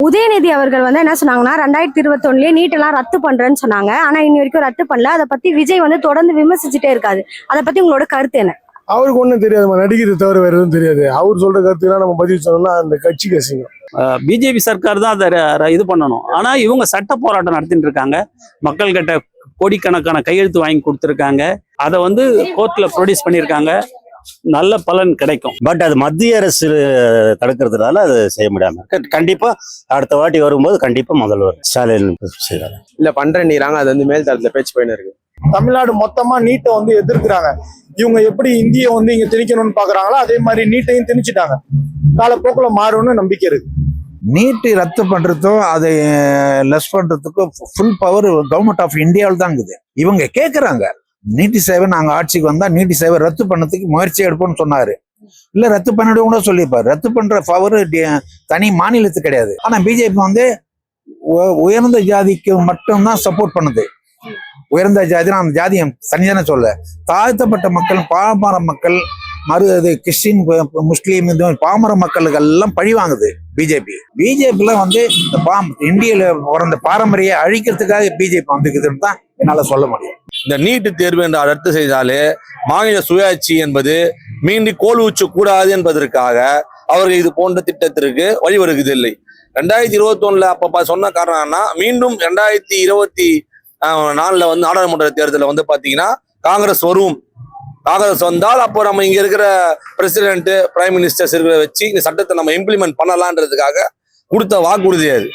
உதயநிதி அவர்கள் வந்து என்ன சொன்னாங்கன்னா 2021 நீட் எல்லாம் ரத்து பண்றேன்னு சொன்னாங்க. ஆனா இன்னி வரைக்கும் ரத்து பண்ணல. அதை பத்தி விஜய் வந்து தொடர்ந்து விமர்சிச்சுட்டே இருக்காரு. அதை பத்தி உங்களோட கருத்து என்ன? அவருக்கு ஒன்றும் தெரியாது, நடிக்கிறது தவிர வேற எதுவும் தெரியாது. அவர் சொல்ற கருத்துலாம் நம்ம பதில் சொன்னோம்னா அந்த கட்சிக்கு அசிங்கம். பிஜேபி சர்க்கார் தான் அதை இது பண்ணணும். ஆனா இவங்க சட்ட போராட்டம் நடத்திட்டு இருக்காங்க. மக்கள் கிட்ட கோடிக்கணக்கான கையெழுத்து வாங்கி கொடுத்துருக்காங்க. அதை வந்து கோர்ட்ல ப்ரொடியூஸ் பண்ணியிருக்காங்க. நல்ல பலன் கிடைக்கும். பட் அது மத்திய அரசு தடுக்கிறதுனால அது செய்ய முடியாம கண்டிப்பா அடுத்த வாட்டி வரும்போது கண்டிப்பா முதல்வர் ஸ்டாலின் செய்வாங்க. இல்ல பண்றேன்னுறாங்க. அது வந்து மேல் தரத்துல பேச்சு போயின்னு இருக்கு. தமிழ்நாடு மொத்தமா நீட்டை வந்து எதிர்க்கிறாங்க. இவங்க எப்படி இந்தியை வந்து இங்க திணிக்கணும்னு பாக்குறாங்களோ அதே மாதிரி நீட்டையும் திணிச்சுட்டாங்க. காலப்போக்கில் மாறும்னு நம்பிக்கை இருக்கு. நீட்டு ரத்து பண்றதும் அதை லெஸ் பண்றதுக்கும் ஃபுல் பவர் கவர்மெண்ட் ஆஃப் இந்தியாவில் தான் இருக்குது. இவங்க கேட்கறாங்க நீட்டு சேவை நாங்க ஆட்சிக்கு வந்தா நீட்டு சேவை ரத்து பண்ணதுக்கு முயற்சி எடுப்போம்னு சொன்னாரு. இல்ல ரத்து பண்ணிட்டு கூட சொல்லியிருப்பாரு. ரத்து பண்ற பவர் தனி மாநிலத்துக்கு கிடையாது. ஆனா பிஜேபி வந்து உயர்ந்த ஜாதிக்கு மட்டும்தான் சப்போர்ட் பண்ணுது. உயர்ந்த ஜாதி அந்த ஜாதியை தனிதானே சொல்ல, தாழ்த்தப்பட்ட மக்கள், பாமர மக்கள், கிறிஸ்டின், முஸ்லீம், பாமர மக்களுக்கு எல்லாம் பழி வாங்குது பிஜேபி. பிஜேபியில வந்து இந்த இந்தியில பிறந்த பாரம்பரிய அழிக்கிறதுக்காக பிஜேபி வந்துக்குதுன்னு தான் என்னால சொல்ல முடியும். இந்த நீட்டு தேர்வு என்று ரத்து செய்தாலே மாநில சுயாட்சி என்பது மீண்டும் கோல் ஊற்ற கூடாது என்பதற்காக அவர்கள் இது போன்ற திட்டத்திற்கு வழிவகுதில்லை. 2021 அப்ப சொன்ன காரணம்னா மீண்டும் 2024 வந்து நாடாளுமன்ற தேர்தலில் வந்து பாத்தீங்கன்னா காங்கிரஸ் வரும். காங்கிரஸ் வந்தால் அப்போ நம்ம இங்க இருக்கிற பிரசிடென்ட், பிரைம் மினிஸ்டர்ஸ் இருக்கிற வச்சு இந்த சட்டத்தை நம்ம இம்ப்ளிமெண்ட் பண்ணலான்றதுக்காக கொடுத்த வாக்குறுதி அது.